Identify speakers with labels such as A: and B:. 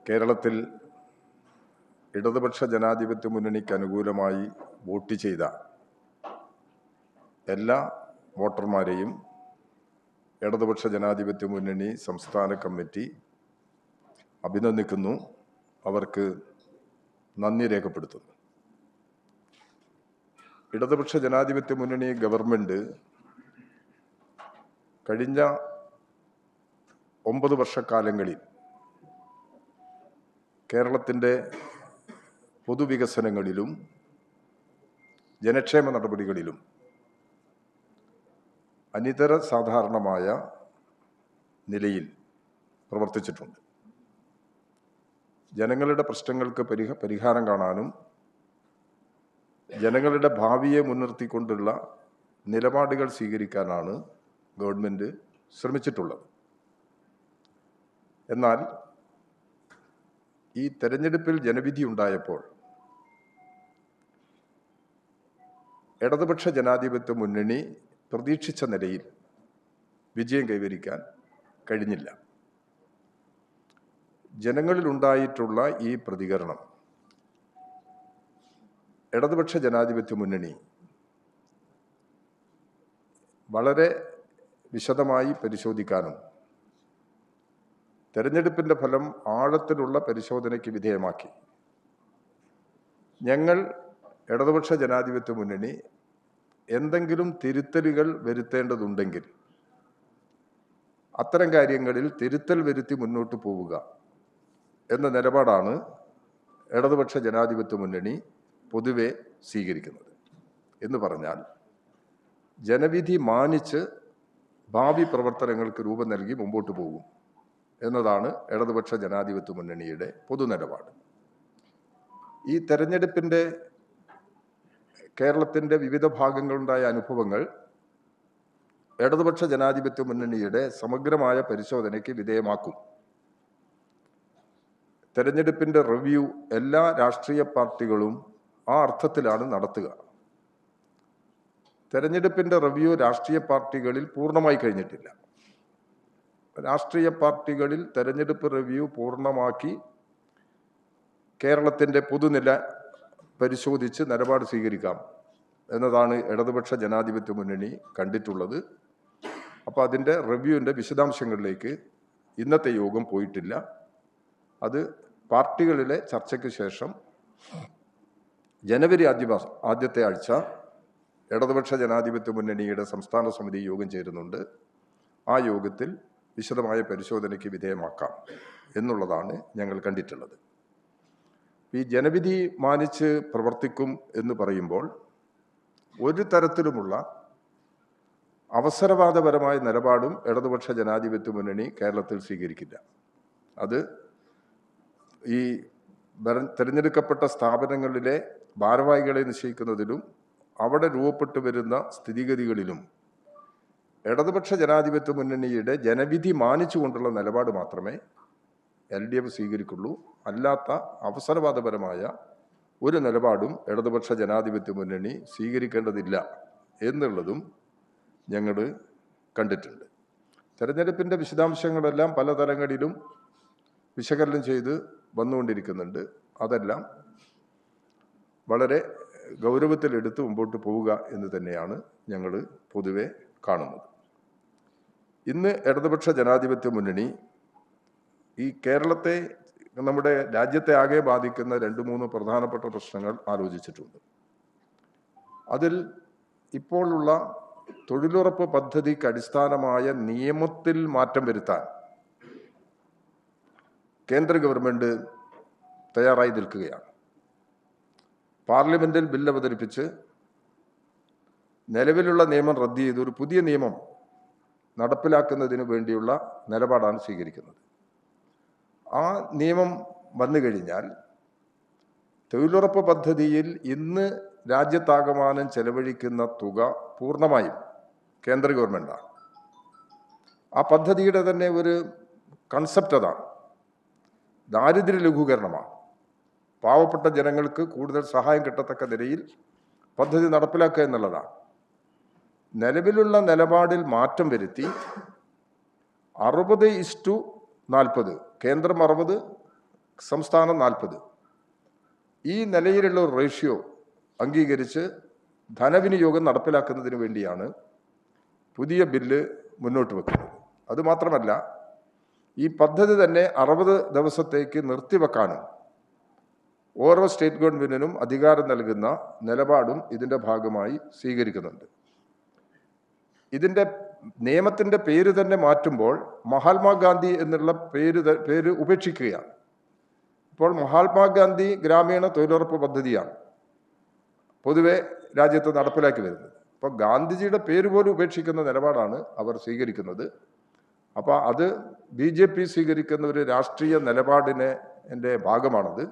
A: കേരളത്തിൽ ഇടതുപക്ഷ ജനാധിപത്യ മുന്നണിക്ക് അനുകൂലമായി വോട്ട് ചെയ്ത എല്ലാ വോട്ടർമാരെയും ഇടതുപക്ഷ ജനാധിപത്യ മുന്നണി സംസ്ഥാന കമ്മിറ്റി അഭിനന്ദിക്കുന്നു. അവർക്ക് നന്ദി രേഖപ്പെടുത്തുന്നു. ഇടതുപക്ഷ ജനാധിപത്യ മുന്നണി ഗവൺമെൻറ് കഴിഞ്ഞ 9 വർഷക്കാലങ്ങളിൽ കേരളത്തിൻ്റെ പൊതുവികസനങ്ങളിലും ജനക്ഷേമ നടപടികളിലും അനിതര സാധാരണമായ നിലയിൽ പ്രവർത്തിച്ചിട്ടുണ്ട്. ജനങ്ങളുടെ പ്രശ്നങ്ങൾക്ക് പരിഹാരം കാണാനും ജനങ്ങളുടെ ഭാവിയെ മുൻനിർത്തിക്കൊണ്ടുള്ള നിലപാടുകൾ സ്വീകരിക്കാനാണ് ഗവൺമെൻറ് ശ്രമിച്ചിട്ടുള്ളത്. എന്നാൽ ഈ തെരഞ്ഞെടുപ്പിൽ ജനവിധി ഉണ്ടായപ്പോൾ ഇടതുപക്ഷ ജനാധിപത്യ മുന്നണി പ്രതീക്ഷിച്ച നിലയിൽ വിജയം കൈവരിക്കാൻ കഴിഞ്ഞില്ല. ജനങ്ങളിലുണ്ടായിട്ടുള്ള ഈ പ്രതികരണം ഇടതുപക്ഷ ജനാധിപത്യ മുന്നണി വളരെ വിശദമായി പരിശോധിക്കാനും തെരഞ്ഞെടുപ്പിൻ്റെ ഫലം ആഴത്തിലുള്ള പരിശോധനയ്ക്ക് വിധേയമാക്കി. ഞങ്ങൾ ഇടതുപക്ഷ ജനാധിപത്യ മുന്നണി എന്തെങ്കിലും തിരുത്തലുകൾ വരുത്തേണ്ടതുണ്ടെങ്കിൽ അത്തരം കാര്യങ്ങളിൽ തിരുത്തൽ വരുത്തി മുന്നോട്ട് പോവുക എന്ന നിലപാടാണ് ഇടതുപക്ഷ ജനാധിപത്യ മുന്നണി പൊതുവെ സ്വീകരിക്കുന്നത്. എന്ന് പറഞ്ഞാൽ ജനവിധി മാനിച്ച് ഭാവി പ്രവർത്തനങ്ങൾക്ക് രൂപം നൽകി മുമ്പോട്ട് പോകും എന്നതാണ് ഇടതുപക്ഷ ജനാധിപത്യ മുന്നണിയുടെ പൊതുനിലപാട്. ഈ തെരഞ്ഞെടുപ്പിൻ്റെ കേരളത്തിൻ്റെ വിവിധ ഭാഗങ്ങളുണ്ടായ അനുഭവങ്ങൾ ഇടതുപക്ഷ ജനാധിപത്യ മുന്നണിയുടെ സമഗ്രമായ പരിശോധനയ്ക്ക് വിധേയമാക്കും. തെരഞ്ഞെടുപ്പിൻ്റെ റിവ്യൂ എല്ലാ രാഷ്ട്രീയ പാർട്ടികളും ആ അർത്ഥത്തിലാണ് നടത്തുക. തെരഞ്ഞെടുപ്പിൻ്റെ റിവ്യൂ രാഷ്ട്രീയ പാർട്ടികളിൽ പൂർണ്ണമായി കഴിഞ്ഞിട്ടില്ല. രാഷ്ട്രീയ പാർട്ടികളിൽ തെരഞ്ഞെടുപ്പ് റിവ്യൂ പൂർണ്ണമാക്കി കേരളത്തിൻ്റെ പൊതുനില പരിശോധിച്ച് നിലപാട് സ്വീകരിക്കാം എന്നതാണ് ഇടതുപക്ഷ ജനാധിപത്യ മുന്നണി കണ്ടിട്ടുള്ളത്. അപ്പോൾ അതിൻ്റെ റിവ്യൂവിൻ്റെ വിശദാംശങ്ങളിലേക്ക് ഇന്നത്തെ യോഗം പോയിട്ടില്ല. അത് പാർട്ടികളിലെ ചർച്ചയ്ക്ക് ശേഷം ജനുവരി ആദ്യത്തെ ആഴ്ച ഇടതുപക്ഷ ജനാധിപത്യ മുന്നണിയുടെ സംസ്ഥാന സമിതി യോഗം ചേരുന്നുണ്ട്. ആ യോഗത്തിൽ വിശദമായ പരിശോധനയ്ക്ക് വിധേയമാക്കാം എന്നുള്ളതാണ് ഞങ്ങൾ കണ്ടിട്ടുള്ളത്. ഈ ജനവിധി മാനിച്ച് പ്രവർത്തിക്കും എന്ന് പറയുമ്പോൾ ഒരു തരത്തിലുമുള്ള അവസരവാദപരമായ നിലപാടും ഇടതുപക്ഷ ജനാധിപത്യ മുന്നണി കേരളത്തിൽ സ്വീകരിക്കില്ല. അത് ഈ തിരഞ്ഞെടുക്കപ്പെട്ട സ്ഥാപനങ്ങളിലെ ഭാരവാഹികളെ നിശ്ചയിക്കുന്നതിലും അവിടെ രൂപപ്പെട്ടു വരുന്ന സ്ഥിതിഗതികളിലും ഇടതുപക്ഷ ജനാധിപത്യ മുന്നണിയുടെ ജനവിധി മാനിച്ചുകൊണ്ടുള്ള നിലപാട് മാത്രമേ LDF സ്വീകരിക്കുള്ളൂ. അല്ലാത്ത അവസരവാദപരമായ ഒരു നിലപാടും ഇടതുപക്ഷ ജനാധിപത്യ മുന്നണി സ്വീകരിക്കേണ്ടതില്ല എന്നുള്ളതും ഞങ്ങൾ കണ്ടിട്ടുണ്ട്. തെരഞ്ഞെടുപ്പിൻ്റെ വിശദാംശങ്ങളെല്ലാം പല തലങ്ങളിലും വിശകലനം ചെയ്ത് വന്നുകൊണ്ടിരിക്കുന്നുണ്ട്. അതെല്ലാം വളരെ ഗൗരവത്തിലെടുത്ത് മുമ്പോട്ട് പോവുക എന്ന് തന്നെയാണ് ഞങ്ങൾ പൊതുവെ കാണുന്നത്. ഇന്ന് ഇടതുപക്ഷ ജനാധിപത്യ മുന്നണി ഈ കേരളത്തെ, നമ്മുടെ രാജ്യത്തെ ആകെ ബാധിക്കുന്ന 2-3 പ്രധാനപ്പെട്ട പ്രശ്നങ്ങൾ ആലോചിച്ചിട്ടുണ്ട്. അതിൽ ഇപ്പോഴുള്ള തൊഴിലുറപ്പ് പദ്ധതിക്ക് അടിസ്ഥാനമായ നിയമത്തിൽ മാറ്റം വരുത്താൻ കേന്ദ്ര ഗവൺമെൻറ് തയ്യാറായി നിൽക്കുകയാണ്. പാർലമെൻറ്റിൽ ബിൽ അവതരിപ്പിച്ച് നിലവിലുള്ള നിയമം റദ്ദ് ചെയ്ത് ഒരു പുതിയ നിയമം നടപ്പിലാക്കുന്നതിന് വേണ്ടിയുള്ള നിലപാടാണ് സ്വീകരിക്കുന്നത്. ആ നിയമം വന്നു കഴിഞ്ഞാൽ തൊഴിലുറപ്പ് പദ്ധതിയിൽ ഇന്ന് രാജ്യത്താകമാനം ചെലവഴിക്കുന്ന തുക പൂർണ്ണമായും കേന്ദ്ര ഗവൺമെൻറ്റാണ്. ആ പദ്ധതിയുടെ തന്നെ ഒരു കൺസെപ്റ്റ് അതാണ്. ദാരിദ്ര്യ ലഘൂകരണമാണ്. പാവപ്പെട്ട ജനങ്ങൾക്ക് കൂടുതൽ സഹായം കിട്ടത്തക്ക നിലയിൽ പദ്ധതി നടപ്പിലാക്കുക എന്നുള്ളതാണ്. നിലവിലുള്ള നിലപാടിൽ മാറ്റം വരുത്തി 60:40 കേന്ദ്രം 60, സംസ്ഥാനം 40. ഈ നിലയിലുള്ള ഒരു റേഷ്യോ അംഗീകരിച്ച് ധനവിനിയോഗം നടപ്പിലാക്കുന്നതിന് വേണ്ടിയാണ് പുതിയ ബില്ല് മുന്നോട്ട് വെക്കുന്നത്. അതുമാത്രമല്ല, ഈ പദ്ധതി തന്നെ 60 ദിവസത്തേക്ക് നിർത്തിവെക്കാനും ഓരോ സ്റ്റേറ്റ് ഗവൺമെൻറ്റിനും അധികാരം നൽകുന്ന നിലപാടും ഇതിൻ്റെ ഭാഗമായി സ്വീകരിക്കുന്നുണ്ട്. ഇതിൻ്റെ നിയമത്തിൻ്റെ പേര് തന്നെ മാറ്റുമ്പോൾ മഹാത്മാഗാന്ധി എന്നുള്ള പേര് ഉപേക്ഷിക്കുകയാണ്. ഇപ്പോൾ മഹാത്മാഗാന്ധി ഗ്രാമീണ തൊഴിലുറപ്പ് പദ്ധതിയാണ് പൊതുവെ രാജ്യത്ത് നടപ്പിലാക്കി വരുന്നത്. അപ്പോൾ ഗാന്ധിജിയുടെ പേര് പോലും ഉപേക്ഷിക്കുന്ന നിലപാടാണ് അവർ സ്വീകരിക്കുന്നത്. അപ്പോൾ അത് BJP സ്വീകരിക്കുന്ന ഒരു രാഷ്ട്രീയ നിലപാടിൻ്റെ ഭാഗമാണത്.